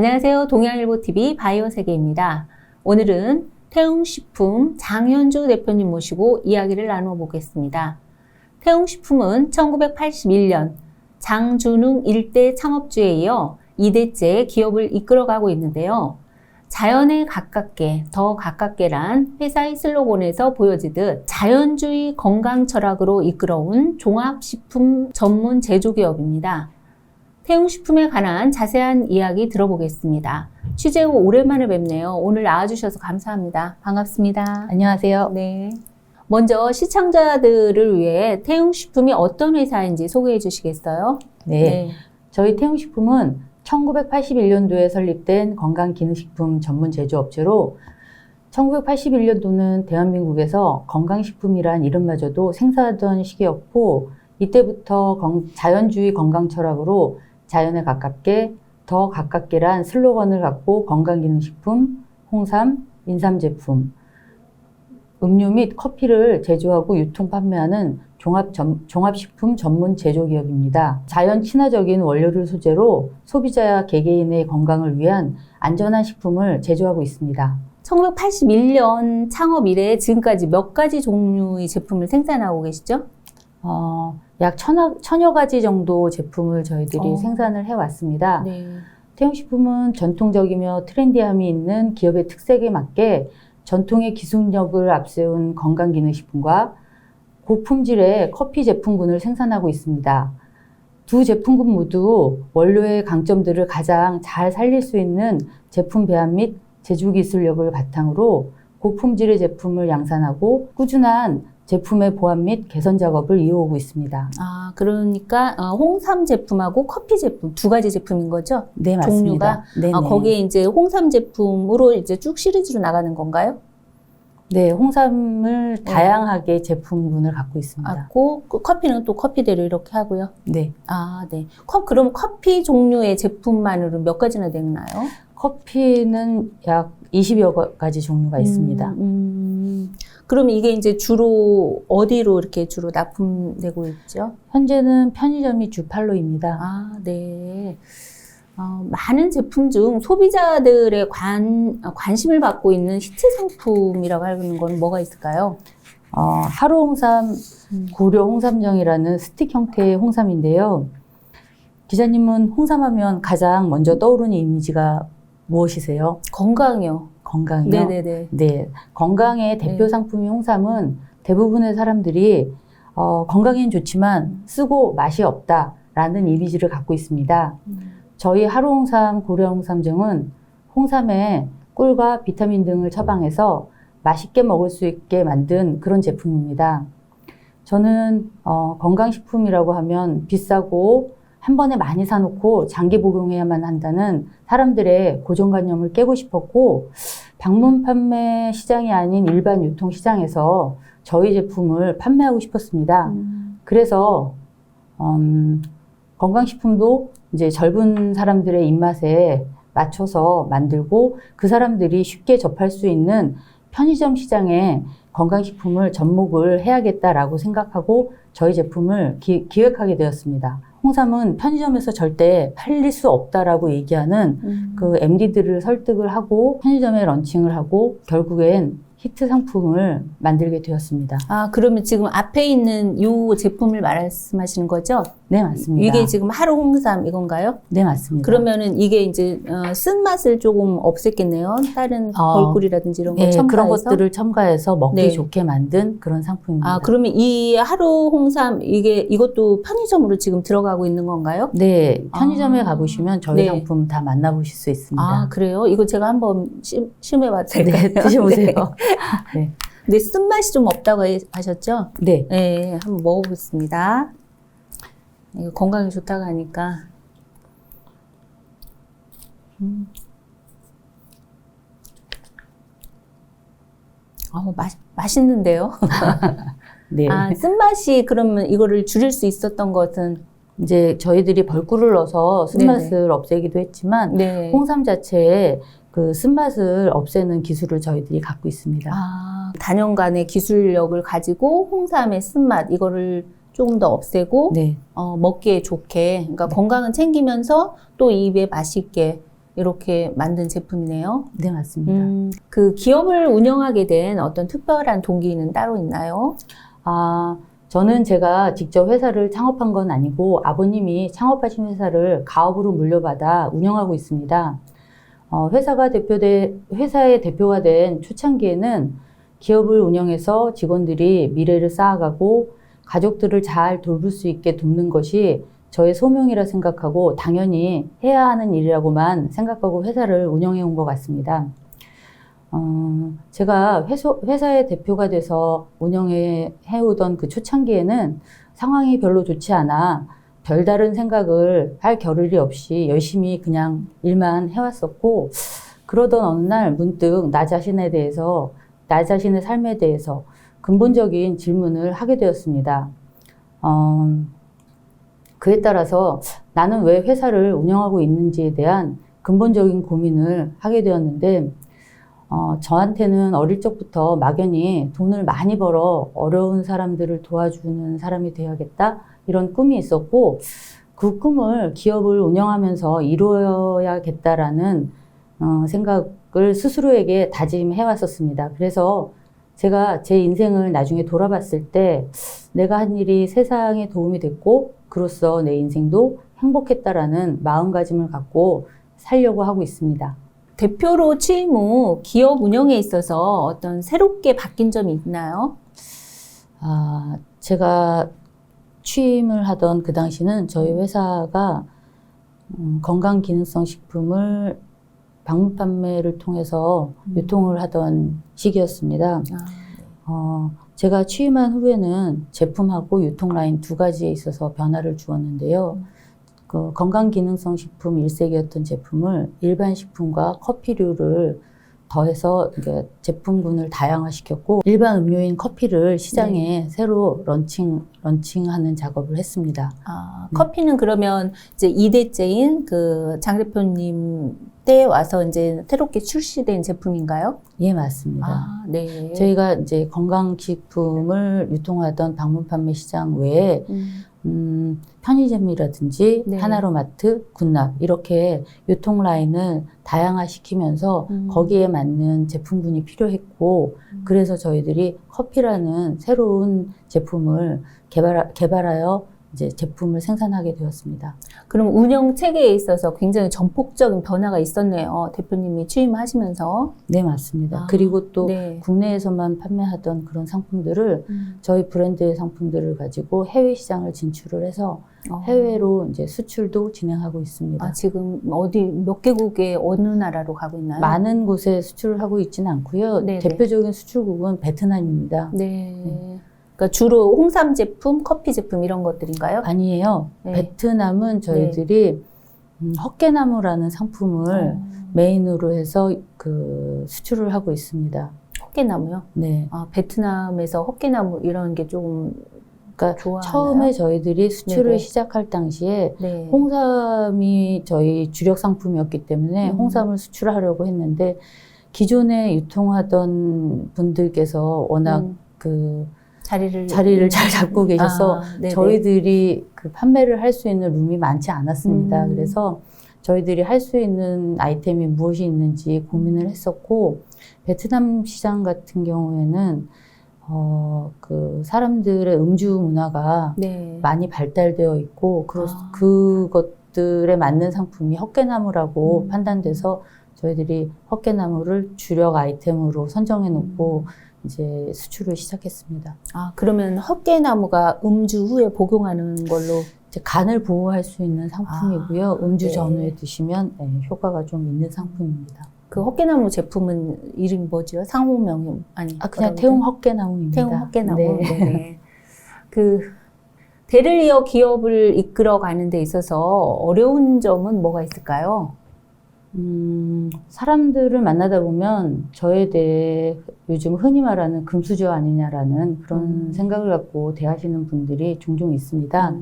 안녕하세요. 동양일보TV 바이오세계입니다. 오늘은 태웅식품 장현주 대표님 모시고 이야기를 나누어 보겠습니다. 태웅식품은 1981년 장준웅 일대 창업주에 이어 2대째 기업을 이끌어가고 있는데요. 자연에 가깝게, 더 가깝게란 회사의 슬로건에서 보여지듯 자연주의 건강 철학으로 이끌어온 종합식품 전문 제조기업입니다. 태웅식품에 관한 자세한 이야기 들어보겠습니다. 취재 후 오랜만에 뵙네요. 오늘 나와주셔서 감사합니다. 반갑습니다. 안녕하세요. 네. 먼저 시청자들을 위해 태웅식품이 어떤 회사인지 소개해 주시겠어요? 네. 저희 태웅식품은 1981년도에 설립된 건강기능식품 전문 제조업체로 1981년도는 대한민국에서 건강식품이란 이름마저도 생소하던 시기였고 이때부터 자연주의 건강 철학으로 자연에 가깝게, 더 가깝게란 슬로건을 갖고 건강기능식품, 홍삼, 인삼 제품, 음료 및 커피를 제조하고 유통 판매하는 종합식품 전문 제조기업입니다. 자연 친화적인 원료를 소재로 소비자와 개개인의 건강을 위한 안전한 식품을 제조하고 있습니다. 1981년 창업 이래 지금까지 몇 가지 종류의 제품을 생산하고 계시죠? 약 천여 가지 정도 제품을 저희들이 생산을 해왔습니다. 네. 태웅식품은 전통적이며 트렌디함이 있는 기업의 특색에 맞게 전통의 기술력을 앞세운 건강기능식품과 고품질의 커피 제품군을 생산하고 있습니다. 두 제품군 모두 원료의 강점들을 가장 잘 살릴 수 있는 제품 배합 및 제조 기술력을 바탕으로 고품질의 제품을 양산하고 꾸준한 제품의 보완 및 개선 작업을 이어오고 있습니다. 아, 그러니까 홍삼 제품하고 커피 제품 두 가지 제품인 거죠? 네, 맞습니다. 종류가 거기에 이제 홍삼 제품으로 이제 쭉 시리즈로 나가는 건가요? 네, 홍삼을 다양하게 제품군을 갖고 있습니다. 그 커피는 또 커피대로 이렇게 하고요. 네. 아, 네. 그럼 커피 종류의 제품만으로 몇 가지나 되나요? 커피는 약 20여 가지 종류가 있습니다. 그럼 이게 이제 주로 어디로 이렇게 주로 납품되고 있죠? 현재는 편의점이 주팔로입니다. 아, 네. 많은 제품 중 소비자들의 관심을 받고 있는 히트 상품이라고 하는 건 뭐가 있을까요? 하루홍삼, 고려홍삼정이라는 스틱 형태의 홍삼인데요. 기자님은 홍삼하면 가장 먼저 떠오르는 이미지가 무엇이세요? 건강이요. 건강이요? 네네네. 네. 건강의 대표 상품인 홍삼은 대부분의 사람들이 건강엔 좋지만 쓰고 맛이 없다라는 이미지를 갖고 있습니다. 저희 하루홍삼, 고려홍삼정은 홍삼에 꿀과 비타민 등을 처방해서 맛있게 먹을 수 있게 만든 그런 제품입니다. 저는 건강식품이라고 하면 비싸고 한 번에 많이 사놓고 장기 복용해야만 한다는 사람들의 고정관념을 깨고 싶었고 방문 판매 시장이 아닌 일반 유통 시장에서 저희 제품을 판매하고 싶었습니다. 그래서 건강식품도 이제 젊은 사람들의 입맛에 맞춰서 만들고 그 사람들이 쉽게 접할 수 있는 편의점 시장에 건강식품을 접목을 해야겠다라고 생각하고 저희 제품을 기획하게 되었습니다. 홍삼은 편의점에서 절대 팔릴 수 없다라고 얘기하는 그 MD들을 설득을 하고 편의점에 런칭을 하고 결국엔 히트 상품을 만들게 되었습니다. 아, 그러면 지금 앞에 있는 이 제품을 말씀하시는 거죠? 네, 맞습니다. 이게 지금 하루홍삼 이건가요? 네, 맞습니다. 그러면은 이게 이제 쓴맛을 조금 없앴겠네요. 다른 벌꿀이라든지 이런 거 첨가해서. 그런 것들을 첨가해서 먹기 네. 좋게 만든 그런 상품입니다. 아, 그러면 이 하루홍삼 이것도 편의점으로 지금 들어가고 있는 건가요? 네, 편의점에 가보시면 저희 네. 상품 다 만나보실 수 있습니다. 아, 그래요? 이거 제가 한번 시음해봐도 될까요? 네, 드셔보세요. 네. 근데 쓴맛이 좀 없다고 하셨죠? 네. 네, 한번 먹어보겠습니다. 이거 건강에 좋다고 하니까. 맛있는데요? 네. 아, 쓴맛이 그러면 이거를 줄일 수 있었던 것은? 이제 저희들이 벌꿀을 넣어서 쓴맛을 네네. 없애기도 했지만 네. 홍삼 자체에 그 쓴맛을 없애는 기술을 저희들이 갖고 있습니다. 아, 단연간의 기술력을 가지고 홍삼의 쓴맛 이거를 조금 더 없애고 네. 먹기에 좋게, 그러니까 건강은 챙기면서 또 입에 맛있게 이렇게 만든 제품이네요. 네, 맞습니다. 그 기업을 운영하게 된 어떤 특별한 동기는 따로 있나요? 저는 제가 직접 회사를 창업한 건 아니고 아버님이 창업하신 회사를 가업으로 물려받아 운영하고 있습니다. 회사의 대표가 된 초창기에는 기업을 운영해서 직원들이 미래를 쌓아가고 가족들을 잘 돌볼 수 있게 돕는 것이 저의 소명이라 생각하고 당연히 해야 하는 일이라고만 생각하고 회사를 운영해 온 것 같습니다. 제가 회사의 대표가 돼서 운영해 오던 그 초창기에는 상황이 별로 좋지 않아 별다른 생각을 할 겨를이 없이 열심히 그냥 일만 해왔었고, 그러던 어느 날 문득 나 자신의 삶에 대해서 근본적인 질문을 하게 되었습니다. 그에 따라서 나는 왜 회사를 운영하고 있는지에 대한 근본적인 고민을 하게 되었는데, 저한테는 어릴 적부터 막연히 돈을 많이 벌어 어려운 사람들을 도와주는 사람이 되어야겠다, 이런 꿈이 있었고, 그 꿈을 기업을 운영하면서 이루어야겠다라는 생각을 스스로에게 다짐해 왔었습니다. 그래서 제가 제 인생을 나중에 돌아봤을 때 내가 한 일이 세상에 도움이 됐고 그로써 내 인생도 행복했다라는 마음가짐을 갖고 살려고 하고 있습니다. 대표로 취임 후 기업 운영에 있어서 어떤 새롭게 바뀐 점이 있나요? 제가 취임을 하던 그 당시는 저희 회사가 건강기능성 식품을 방문 판매를 통해서 유통을 하던 시기였습니다. 제가 취임한 후에는 제품하고 유통 라인 두 가지에 있어서 변화를 주었는데요. 그 건강기능성 식품 1세기였던 제품을 일반 식품과 커피류를 더해서 제품군을 다양화시켰고, 일반 음료인 커피를 시장에 새로 런칭하는 작업을 했습니다. 커피는 그러면 이제 2대째인 그 장 대표님 때 와서 이제 새롭게 출시된 제품인가요? 예, 맞습니다. 네. 저희가 이제 건강식품을 유통하던 방문 판매 시장 외에 편의점이라든지 하나로마트, 굿납 이렇게 유통 라인을 다양화시키면서 거기에 맞는 제품군이 필요했고, 그래서 저희들이 커피라는 새로운 제품을 개발하여 이제 제품을 생산하게 되었습니다. 그럼 운영 체계에 있어서 굉장히 전폭적인 변화가 있었네요. 대표님이 취임하시면서. 네, 맞습니다. 그리고 또 국내에서만 판매하던 그런 상품들을 저희 브랜드의 상품들을 가지고 해외 시장을 진출을 해서 해외로 이제 수출도 진행하고 있습니다. 지금 몇 개국에 어느 나라로 가고 있나요? 많은 곳에 수출을 하고 있지는 않고요. 대표적인 수출국은 베트남입니다. 그러니까 주로 홍삼 제품, 커피 제품 이런 것들인가요? 아니에요. 베트남은 저희들이 헛개나무라는 상품을 메인으로 해서 그 수출을 하고 있습니다. 헛개나무요? 네. 베트남에서 헛개나무 이런 게 조금 좋아하나요? 처음에 저희들이 수출을 시작할 당시에 홍삼이 저희 주력 상품이었기 때문에 홍삼을 수출하려고 했는데, 기존에 유통하던 분들께서 워낙 자리를 잘 잡고 계셔서 저희들이 그 판매를 할 수 있는 룸이 많지 않았습니다. 그래서 저희들이 할 수 있는 아이템이 무엇이 있는지 고민을 했었고, 베트남 시장 같은 경우에는 그 사람들의 음주 문화가 많이 발달되어 있고, 그것들에 맞는 상품이 헛개나무라고 판단돼서 저희들이 헛개나무를 주력 아이템으로 선정해 놓고 이제 수출을 시작했습니다. 그러면 헛개나무가 음주 후에 복용하는 걸로 이제 간을 보호할 수 있는 상품이고요. 음주 전후에 드시면 효과가 좀 있는 상품입니다. 그 헛개나무 제품은 이름이 뭐죠? 상호명이 그냥 태웅 헛개나무입니다. 태웅 헛개나무. 그 대를 이어 기업을 이끌어가는 데 있어서 어려운 점은 뭐가 있을까요? 사람들을 만나다 보면 저에 대해 요즘 흔히 말하는 금수저 아니냐라는 그런 생각을 갖고 대하시는 분들이 종종 있습니다.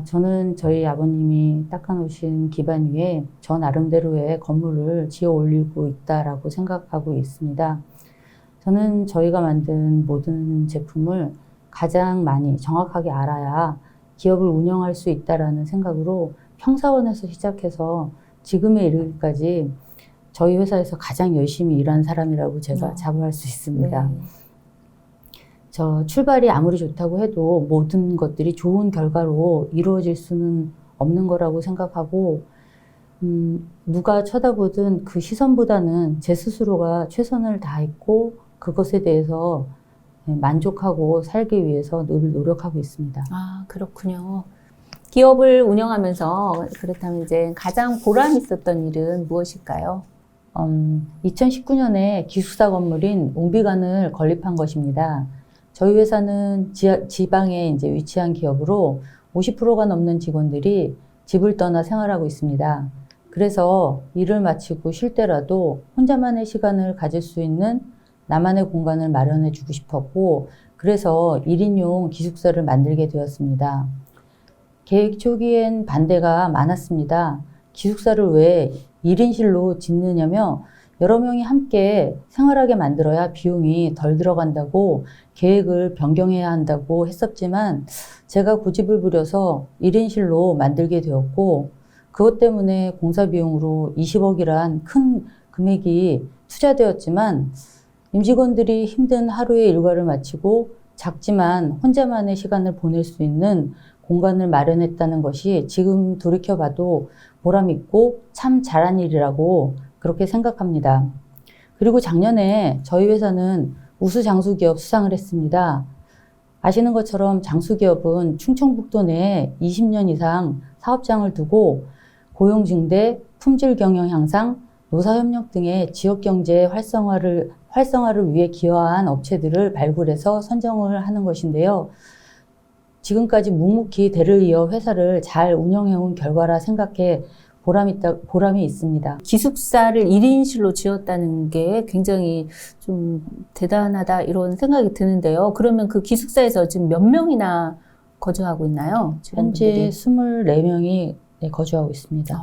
저는 저희 아버님이 닦아놓으신 기반 위에 저 나름대로의 건물을 지어 올리고 있다라고 생각하고 있습니다. 저는 저희가 만든 모든 제품을 가장 많이 정확하게 알아야 기업을 운영할 수 있다라는 생각으로 평사원에서 시작해서 지금에 이르기까지 저희 회사에서 가장 열심히 일한 사람이라고 제가 자부할 수 있습니다. 네. 저 출발이 아무리 좋다고 해도 모든 것들이 좋은 결과로 이루어질 수는 없는 거라고 생각하고 누가 쳐다보든 그 시선보다는 제 스스로가 최선을 다했고 그것에 대해서 만족하고 살기 위해서 늘 노력하고 있습니다. 아, 그렇군요. 기업을 운영하면서 그렇다면 이제 가장 보람 있었던 일은 무엇일까요? 2019년에 기숙사 건물인 웅비관을 건립한 것입니다. 저희 회사는 지방에 이제 위치한 기업으로 50%가 넘는 직원들이 집을 떠나 생활하고 있습니다. 그래서 일을 마치고 쉴 때라도 혼자만의 시간을 가질 수 있는 나만의 공간을 마련해 주고 싶었고, 그래서 1인용 기숙사를 만들게 되었습니다. 계획 초기엔 반대가 많았습니다. 기숙사를 왜 1인실로 짓느냐며 여러 명이 함께 생활하게 만들어야 비용이 덜 들어간다고 계획을 변경해야 한다고 했었지만 제가 고집을 부려서 1인실로 만들게 되었고 그것 때문에 공사 비용으로 20억이란 큰 금액이 투자되었지만 임직원들이 힘든 하루의 일과를 마치고 작지만 혼자만의 시간을 보낼 수 있는 공간을 마련했다는 것이 지금 돌이켜봐도 보람있고 참 잘한 일이라고 그렇게 생각합니다. 그리고 작년에 저희 회사는 우수 장수기업 수상을 했습니다. 아시는 것처럼 장수기업은 충청북도 내에 20년 이상 사업장을 두고 고용 증대, 품질 경영 향상, 노사협력 등의 지역경제 활성화를 위해 기여한 업체들을 발굴해서 선정을 하는 것인데요. 지금까지 묵묵히 대를 이어 회사를 잘 운영해온 결과라 생각해 보람이 있습니다. 기숙사를 1인실로 지었다는 게 굉장히 좀 대단하다 이런 생각이 드는데요. 그러면 그 기숙사에서 지금 몇 명이나 거주하고 있나요? 현재 24명이 거주하고 있습니다.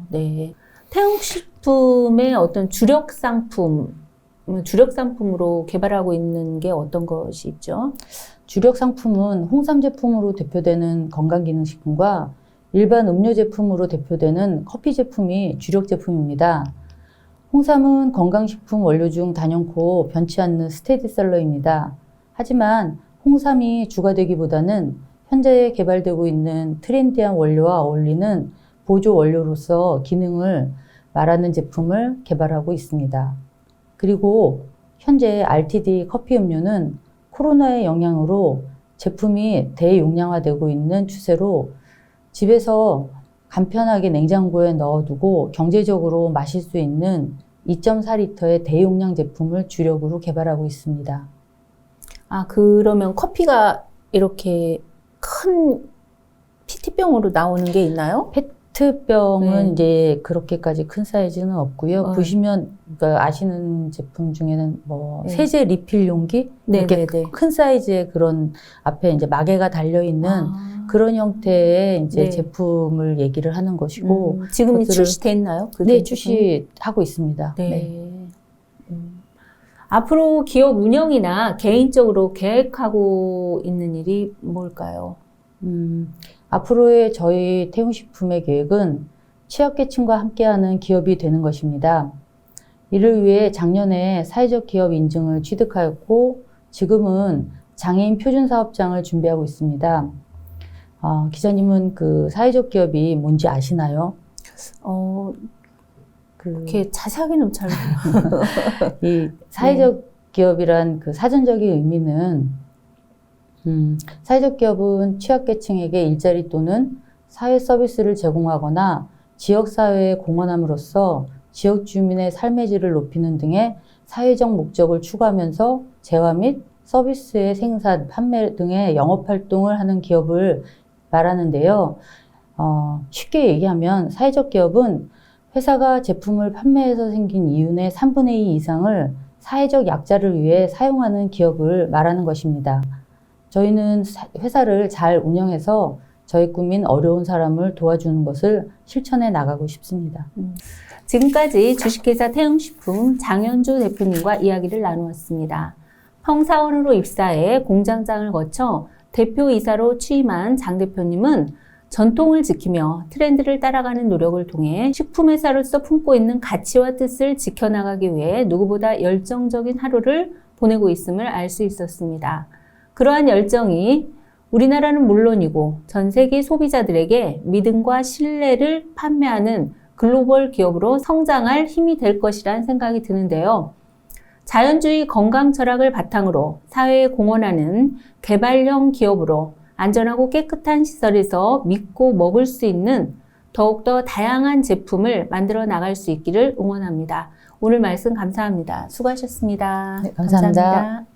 네. 태흥식품의 어떤 주력 상품으로 개발하고 있는 게 어떤 것이 있죠? 주력 상품은 홍삼 제품으로 대표되는 건강기능식품과 일반 음료 제품으로 대표되는 커피 제품이 주력 제품입니다. 홍삼은 건강식품 원료 중 단연코 변치 않는 스테디셀러입니다. 하지만 홍삼이 주가 되기보다는 현재 개발되고 있는 트렌디한 원료와 어울리는 보조 원료로서 기능을 말하는 제품을 개발하고 있습니다. 그리고 현재 RTD 커피 음료는 코로나의 영향으로 제품이 대용량화되고 있는 추세로 집에서 간편하게 냉장고에 넣어두고 경제적으로 마실 수 있는 2.4리터의 대용량 제품을 주력으로 개발하고 있습니다. 아, 그러면 커피가 이렇게 큰 PT병으로 나오는 게 있나요? 페트병은 이제 그렇게까지 큰 사이즈는 없고요. 보시면 그러니까 아시는 제품 중에는 뭐 세제 리필 용기 이렇게 큰 사이즈의 그런 앞에 이제 마개가 달려 있는 그런 형태의 이제 제품을 얘기를 하는 것이고 지금 출시됐나요? 네, 출시하고 있습니다. 네. 앞으로 기업 운영이나 개인적으로 계획하고 있는 일이 뭘까요? 앞으로의 저희 태흥식품의 계획은 취약계층과 함께하는 기업이 되는 것입니다. 이를 위해 작년에 사회적 기업 인증을 취득하였고 지금은 장애인 표준 사업장을 준비하고 있습니다. 기자님은 그 사회적 기업이 뭔지 아시나요? 그렇게 자세하게는 잘 이 사회적 기업이란 그 사전적인 의미는 사회적 기업은 취약계층에게 일자리 또는 사회 서비스를 제공하거나 지역사회에 공헌함으로써 지역 주민의 삶의 질을 높이는 등의 사회적 목적을 추구하면서 재화 및 서비스의 생산, 판매 등의 영업활동을 하는 기업을 말하는데요. 쉽게 얘기하면 사회적 기업은 회사가 제품을 판매해서 생긴 이윤의 3분의 2 이상을 사회적 약자를 위해 사용하는 기업을 말하는 것입니다. 저희는 회사를 잘 운영해서 저희 꿈인 어려운 사람을 도와주는 것을 실천해 나가고 싶습니다. 지금까지 주식회사 태흥식품 장현주 대표님과 이야기를 나누었습니다. 평사원으로 입사해 공장장을 거쳐 대표이사로 취임한 장 대표님은 전통을 지키며 트렌드를 따라가는 노력을 통해 식품회사로서 품고 있는 가치와 뜻을 지켜나가기 위해 누구보다 열정적인 하루를 보내고 있음을 알 수 있었습니다. 그러한 열정이 우리나라는 물론이고 전 세계 소비자들에게 믿음과 신뢰를 판매하는 글로벌 기업으로 성장할 힘이 될 것이란 생각이 드는데요. 자연주의 건강 철학을 바탕으로 사회에 공헌하는 개발형 기업으로 안전하고 깨끗한 시설에서 믿고 먹을 수 있는 더욱더 다양한 제품을 만들어 나갈 수 있기를 응원합니다. 오늘 말씀 감사합니다. 수고하셨습니다. 네, 감사합니다. 감사합니다.